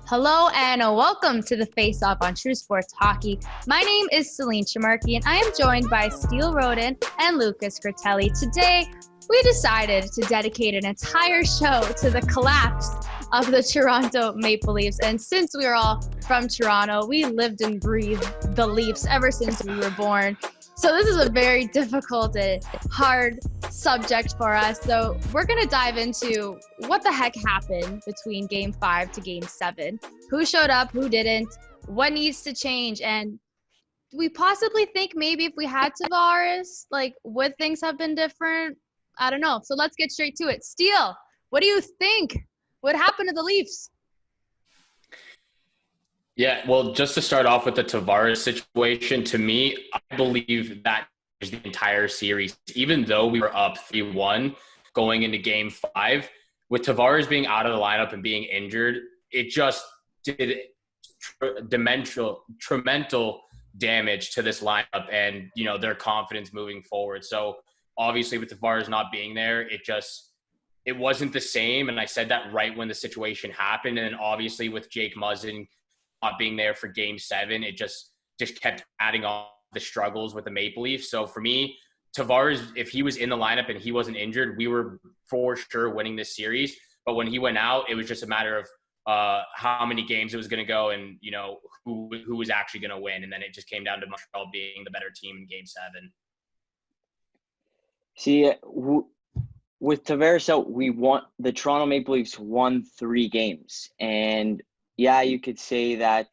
Hello and welcome to the Face Off on True Sports Hockey. My name is Celine Chamarky and I am joined by Steele Roden and Lucas Critelli. Today, we decided to dedicate an entire show to the collapse of the Toronto Maple Leafs. And since we are all from Toronto, we lived and breathed the Leafs ever since we were born. So this is a very difficult and hard subject for us. So we're going to dive into what the heck happened between Game 5 to Game 7. Who showed up, who didn't, what needs to change, and we possibly think maybe if we had Tavares, would things have been different? I don't know. So let's get straight to it. Steele, what do you think? What happened to the Leafs? Yeah, well, just to start off with the Tavares situation, to me, I believe that is the entire series. Even though we were up 3-1 going into Game 5, with Tavares being out of the lineup and being injured, it just did tremendous damage to this lineup and, their confidence moving forward. So obviously with Tavares not being there, it wasn't the same. And I said that right when the situation happened. And then obviously with Jake Muzzin not being there for Game 7, it just kept adding on the struggles with the Maple Leafs. So for me, Tavares, if he was in the lineup and he wasn't injured, we were for sure winning this series. But when he went out, it was just a matter of how many games it was going to go and, who was actually going to win. And then it just came down to Montreal being the better team in Game 7. See, with Tavares out, the Toronto Maple Leafs won 3 games. And yeah, you could say that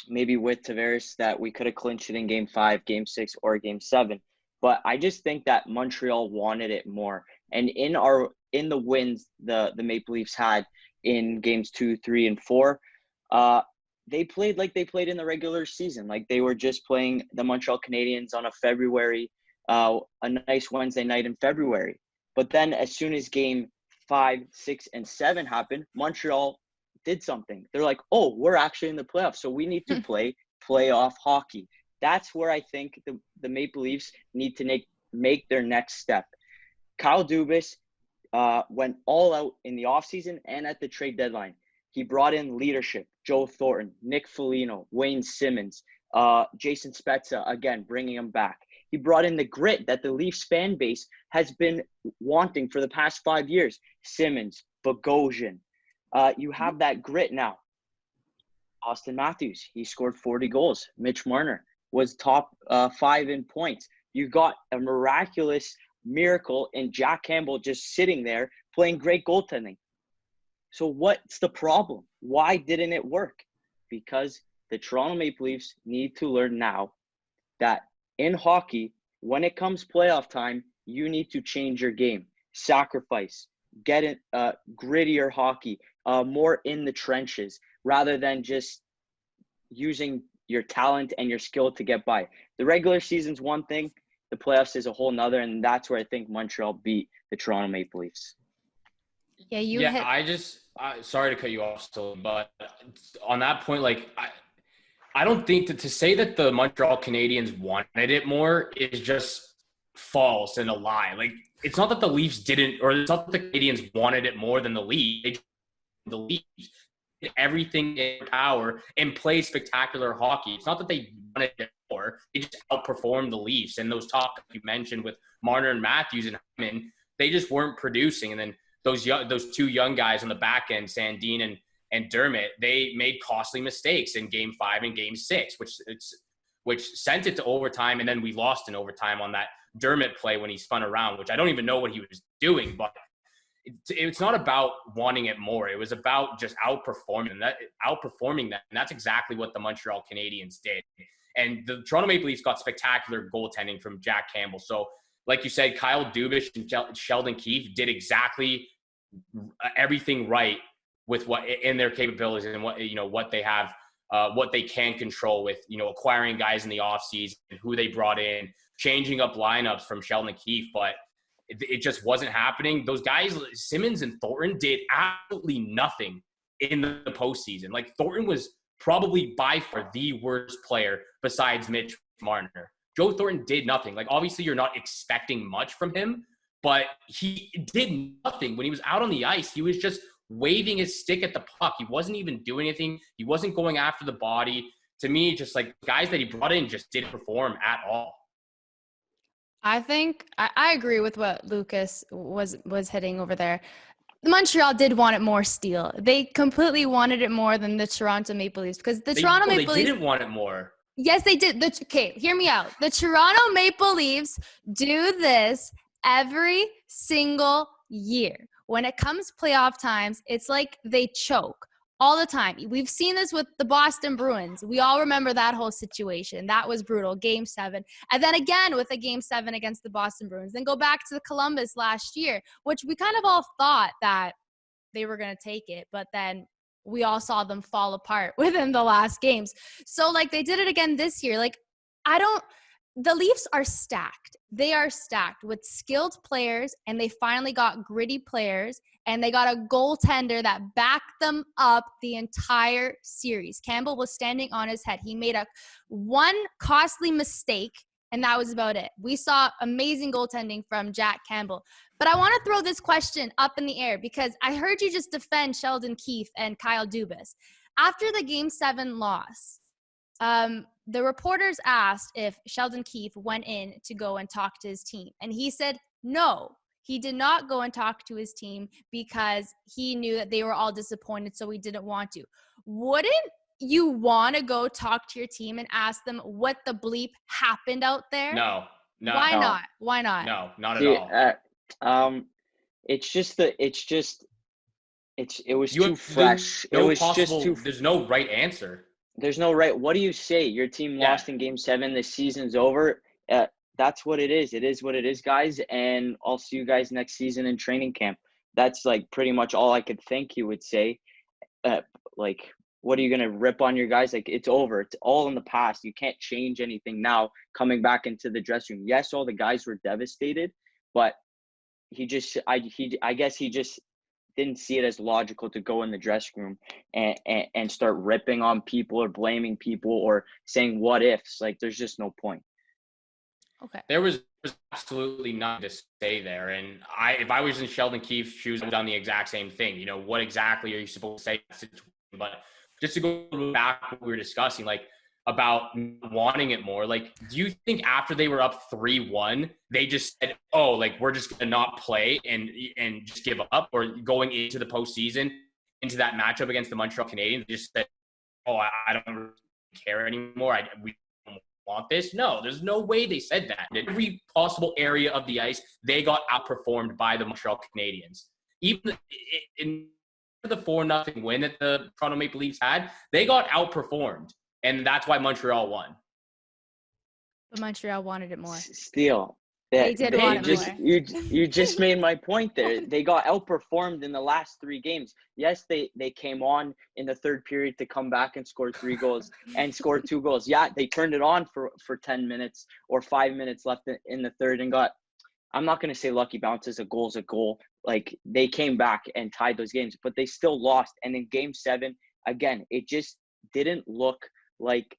maybe with Tavares that we could have clinched it in Game 5, Game 6, or Game 7. But I just think that Montreal wanted it more. And in the wins the Maple Leafs had in Games 2, 3, and 4, they played like they played in the regular season. Like they were just playing the Montreal Canadiens on a nice Wednesday night in February. But then as soon as Game 5, 6, and 7 happened, Montreal did something. They're like, oh, we're actually in the playoffs, so we need to play playoff hockey. That's where I think the Maple Leafs need to make their next step. Kyle Dubas went all out in the offseason and at the trade deadline. He brought in leadership, Joe Thornton, Nick Foligno, Wayne Simmons, Jason Spezza, again, bringing him back. He brought in the grit that the Leafs fan base has been wanting for the past 5 years. Simmons, Bogosian. You have that grit now. Austin Matthews, he scored 40 goals. Mitch Marner was top 5 in points. You got a miraculous miracle in Jack Campbell just sitting there playing great goaltending. So what's the problem? Why didn't it work? Because the Toronto Maple Leafs need to learn now that in hockey, when it comes playoff time, you need to change your game. Sacrifice. Get it, grittier hockey, more in the trenches, rather than just using your talent and your skill to get by. The regular season's one thing, the playoffs is a whole nother, and that's where I think Montreal beat the Toronto Maple Leafs. Sorry to cut you off still, but on that point, I don't think that to say that the Montreal Canadiens wanted it more is just false and a lie. It's not that the Leafs didn't, or it's not that the Canadiens wanted it more than the Leafs. The Leafs did everything in their power and played spectacular hockey. It's not that they wanted it more. They just outperformed the Leafs. And those top you mentioned with Marner and Matthews and Hyman, they just weren't producing. And then those 2 young guys on the back end, Sandin and Dermott, they made costly mistakes in Game 5 and Game 6, which sent it to overtime. And then we lost in overtime on that Dermott play when he spun around, which I don't even know what he was doing, but it's not about wanting it more. It was about just outperforming that. And that's exactly what the Montreal Canadiens did. And the Toronto Maple Leafs got spectacular goaltending from Jack Campbell. So like you said, Kyle Dubas and Sheldon Keefe did exactly everything right with what in their capabilities and what they have, what they can control with, acquiring guys in the offseason, who they brought in, changing up lineups from Sheldon Keefe, but it just wasn't happening. Those guys, Simmons and Thornton, did absolutely nothing in the postseason. Thornton was probably by far the worst player besides Mitch Marner. Joe Thornton did nothing. Obviously, you're not expecting much from him, but he did nothing. When he was out on the ice, he was just waving his stick at the puck. He wasn't even doing anything. He wasn't going after the body. To me, just like guys that he brought in just didn't perform at all. I think I agree with what Lucas was hitting over there. Montreal did want it more, Steele. They completely wanted it more than the Toronto Maple Leafs, because the Toronto Maple Leafs didn't want it more. Yes, they did. Okay, hear me out. The Toronto Maple Leafs do this every single year. When it comes playoff times, it's like they choke all the time. We've seen this with the Boston Bruins. We all remember that whole situation. That was brutal. Game 7. And then again with a Game 7 against the Boston Bruins. Then go back to the Columbus last year, which we kind of all thought that they were going to take it. But then we all saw them fall apart within the last games. So, like, they did it again this year. Like, the Leafs are stacked. They are stacked with skilled players, and they finally got gritty players, and they got a goaltender that backed them up the entire series. Campbell was standing on his head. He made one costly mistake, and that was about it. We saw amazing goaltending from Jack Campbell. But I want to throw this question up in the air, because I heard you just defend Sheldon Keefe and Kyle Dubas. After the Game 7 loss, the reporters asked if Sheldon Keefe went in to go and talk to his team. And he said no, he did not go and talk to his team because he knew that they were all disappointed, so he didn't want to. Wouldn't you want to go talk to your team and ask them what the bleep happened out there? No. Why not? Why not? No, not at all. It was too fresh. There's no right answer. There's no right. What do you say? Your team lost in Game 7. The season's over. That's what it is. It is what it is, guys. And I'll see you guys next season in training camp. That's like pretty much all I could think he would say. Like, what are you going to rip on your guys? Like, it's over. It's all in the past. You can't change anything now coming back into the dressing room. Yes, all the guys were devastated, but I guess he just didn't see it as logical to go in the dressing room and start ripping on people or blaming people or saying what ifs. Like, there's just no point. Okay. There was absolutely nothing to say there. And if I was in Sheldon Keefe's shoes, I would have done the exact same thing. You know, what exactly are you supposed to say? But just to go back to what we were discussing, like, about wanting it more, like, do you think after they were up 3-1, they just said, oh, like, we're just going to not play and just give up? Or going into the postseason, into that matchup against the Montreal Canadiens, they just said, oh, I don't really care anymore. We don't want this. No, there's no way they said that. In every possible area of the ice, they got outperformed by the Montreal Canadiens. Even in the 4-0 win that the Toronto Maple Leafs had, they got outperformed. And that's why Montreal won. But Montreal wanted it more. Steele. They did want it more. You just made my point there. They got outperformed in the last 3 games. Yes, they came on in the third period to come back and score 3 goals and score 2 goals. Yeah, they turned it on for 10 minutes or 5 minutes left in the third and got, I'm not going to say lucky bounces. A goal's a goal. Like, they came back and tied those games, but they still lost. And in Game 7, again, it just didn't look like,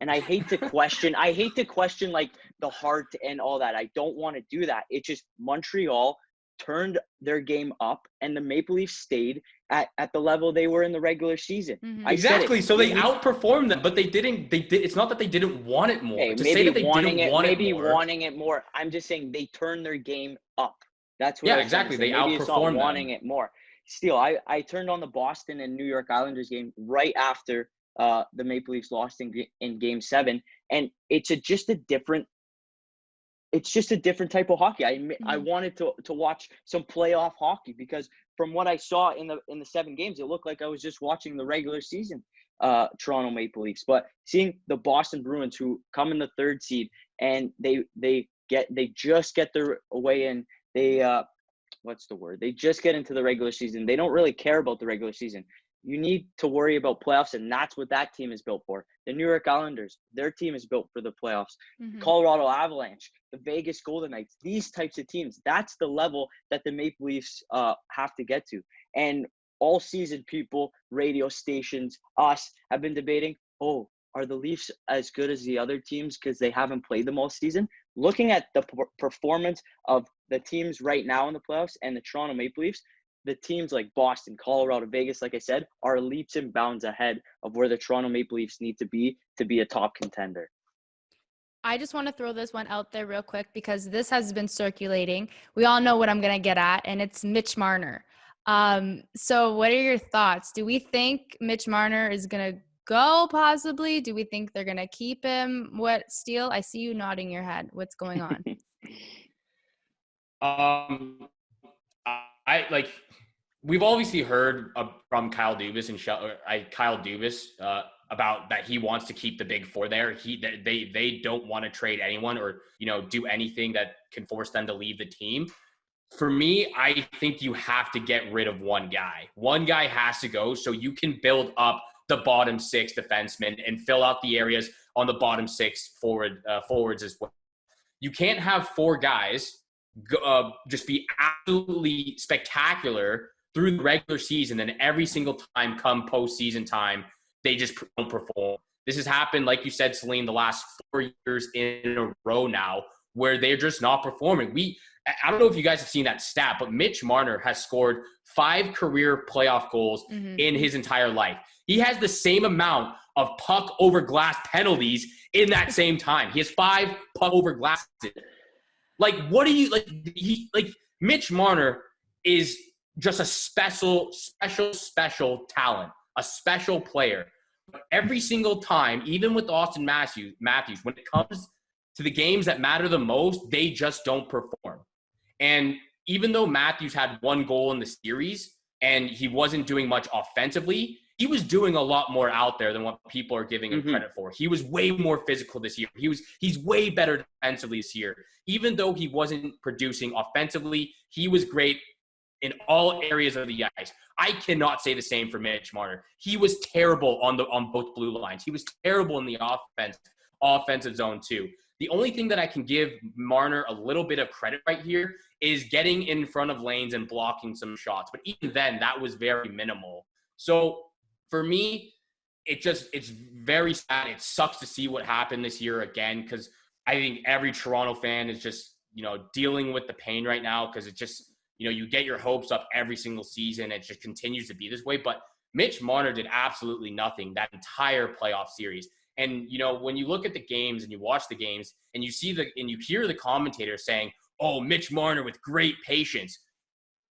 and I hate to question like the heart and all that. I don't want to do that. It's just Montreal turned their game up and the Maple Leafs stayed at the level they were in the regular season. Mm-hmm. Exactly. So they outperformed them, but they did. It's not that they didn't want it more. Hey, to maybe say that they wanting didn't it, want maybe it more. wanting it more. I'm just saying they turned their game up. That's what. Yeah, exactly. They maybe outperformed it's not them. wanting it more. Still, I turned on the Boston and New York Islanders game right after the Maple Leafs lost in Game 7, and it's just a different type of hockey. I wanted to watch some playoff hockey because from what I saw in the 7 games, it looked like I was just watching the regular season Toronto Maple Leafs. But seeing the Boston Bruins, who come in the 3rd seed, and they just get their way in. They They just get into the regular season. They don't really care about the regular season. You need to worry about playoffs, and that's what that team is built for. The New York Islanders, their team is built for the playoffs. Mm-hmm. Colorado Avalanche, the Vegas Golden Knights, these types of teams, that's the level that the Maple Leafs have to get to. And all season, people, radio stations, us, have been debating, oh, are the Leafs as good as the other teams because they haven't played them all season? Looking at the performance of the teams right now in the playoffs and the Toronto Maple Leafs, the teams like Boston, Colorado, Vegas, like I said, are leaps and bounds ahead of where the Toronto Maple Leafs need to be a top contender. I just want to throw this one out there real quick because this has been circulating. We all know what I'm going to get at, and it's Mitch Marner. So what are your thoughts? Do we think Mitch Marner is going to go possibly? Do we think they're going to keep him? What, Steele? I see you nodding your head. What's going on? I like. We've obviously heard from Kyle Dubas about that he wants to keep the big four there. They don't want to trade anyone or do anything that can force them to leave the team. For me, I think you have to get rid of one guy. One guy has to go so you can build up the bottom six defensemen and fill out the areas on the bottom six forwards as well. You can't have four guys just be absolutely spectacular through the regular season, then every single time come postseason time, they just don't perform. This has happened, like you said, Celine, the last 4 years in a row now, where they're just not performing. I don't know if you guys have seen that stat, but Mitch Marner has scored 5 career playoff goals in his entire life. He has the same amount of puck over glass penalties in that same time. He has 5 puck over glasses. Like, what do you Mitch Marner is just a special talent, a special player. But every single time, even with Austin Matthews, when it comes to the games that matter the most, they just don't perform. And even though Matthews had 1 goal in the series and he wasn't doing much offensively, he was doing a lot more out there than what people are giving him credit for. He was way more physical this year. He's way better defensively this year. Even though he wasn't producing offensively, he was great in all areas of the ice. I cannot say the same for Mitch Marner. He was terrible on both blue lines. He was terrible in the offensive zone too. The only thing that I can give Marner a little bit of credit right here is getting in front of lanes and blocking some shots. But even then, that was very minimal. So for me, it's very sad. It sucks to see what happened this year again, because I think every Toronto fan is just, dealing with the pain right now, because it just, you get your hopes up every single season. It just continues to be this way. But Mitch Marner did absolutely nothing that entire playoff series. And, when you look at the games and you watch the games and you hear the commentators saying, oh, Mitch Marner with great patience.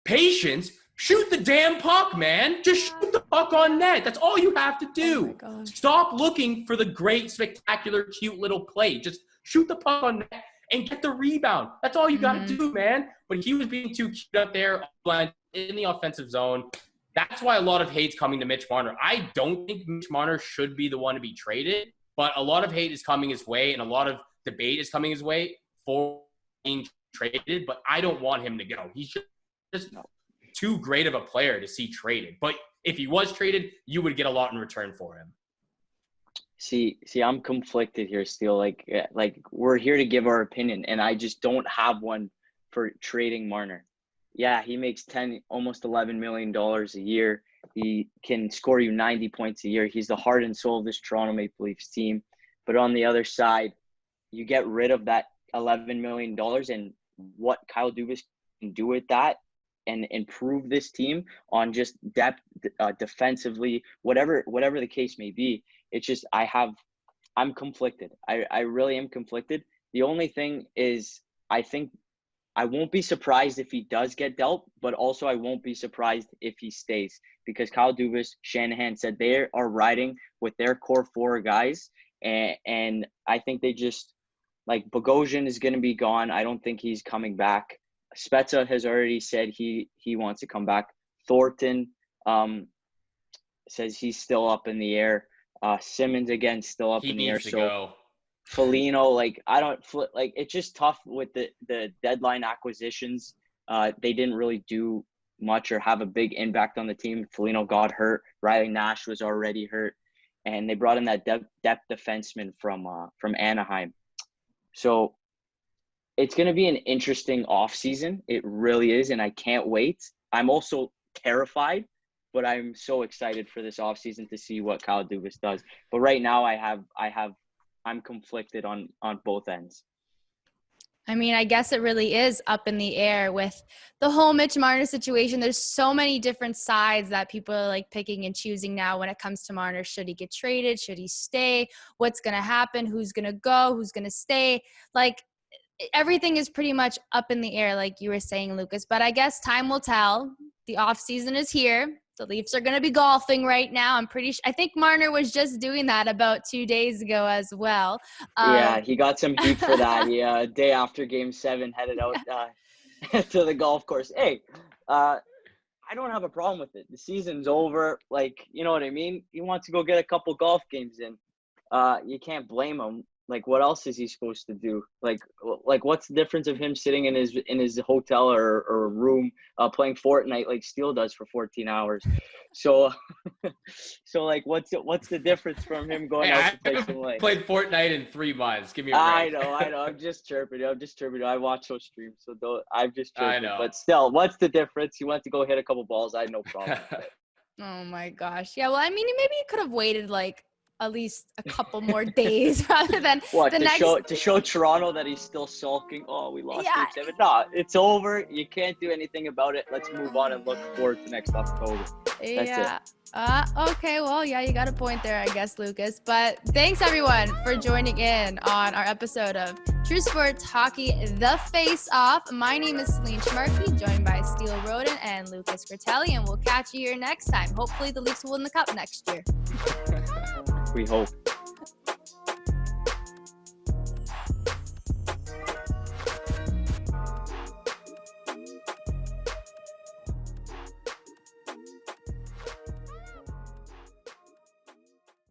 Patience? Shoot the damn puck, man. Just shoot the puck on net. That's all you have to do. Oh Stop looking for the great, spectacular, cute little play. Just shoot the puck on net and get the rebound. That's all you got to do, man. But he was being too cute up there in the offensive zone. That's why a lot of hate's coming to Mitch Marner. I don't think Mitch Marner should be the one to be traded, but a lot of hate is coming his way and a lot of debate is coming his way for being traded, but I don't want him to go. He's just too great of a player to see traded. But if he was traded, you would get a lot in return for him. See, I'm conflicted here still. Like we're here to give our opinion, and I just don't have one for trading Marner. Yeah, he makes almost $11 million a year. He can score you 90 points a year. He's the heart and soul of this Toronto Maple Leafs team. But on the other side, you get rid of that $11 million and what Kyle Dubas can do with that and improve this team on just depth, defensively, whatever the case may be. It's just I'm conflicted. I really am conflicted. The only thing is I think I won't be surprised if he does get dealt, but also I won't be surprised if he stays, because Kyle Dubas, Shanahan said they are riding with their core 4 guys, and I think they just, like, Bogosian is going to be gone. I don't think he's coming back. Spezza has already said he wants to come back. Thornton says he's still up in the air. Simmons, again, still up in the air. He needs to go. Foligno, it's just tough with the deadline acquisitions. They didn't really do much or have a big impact on the team. Foligno got hurt. Riley Nash was already hurt, and they brought in that depth defenseman from Anaheim. So it's going to be an interesting offseason. It really is, and I can't wait. I'm also terrified, but I'm so excited for this offseason to see what Kyle Dubas does. But right now I'm conflicted on both ends. I mean, I guess it really is up in the air with the whole Mitch Marner situation. There's so many different sides that people are like picking and choosing now when it comes to Marner. Should he get traded? Should he stay? What's going to happen? Who's going to go? Who's going to stay? Like, everything is pretty much up in the air, like you were saying, Lucas. But I guess time will tell. The off season is here. The Leafs are going to be golfing right now. I think Marner was just doing that about 2 days ago as well. Yeah, he got some heat for that. Yeah, day after Game 7, headed out to the golf course. Hey, I don't have a problem with it. The season's over. Like, you know what I mean? He wants to go get a couple golf games in. You can't blame him. Like, what else is he supposed to do? Like what's the difference of him sitting in his hotel or room playing Fortnite like Steele does for 14 hours? So, like, what's the difference from him going out to play some like? Played Fortnite in 3 months. Give me a break. I know. I'm just chirping. I watch those streams, so I'm just chirping. I know. But still, what's the difference? He went to go hit a couple balls. I had no problem with it. Oh my gosh. Yeah. Well, I mean, maybe he could have waited like at least a couple more days rather than to show Toronto that he's still sulking. Oh, we lost Game 7. No, it's over. You can't do anything about it. Let's move on and look forward to next October. That's it. Okay. Well, yeah, you got a point there, I guess, Lucas. But thanks everyone for joining in on our episode of True Sports Hockey, The Face Off. My name is Celine Schmarkey, joined by Steele Roden and Lucas Gratelli, and we'll catch you here next time. Hopefully the Leafs will win the cup next year. We hope.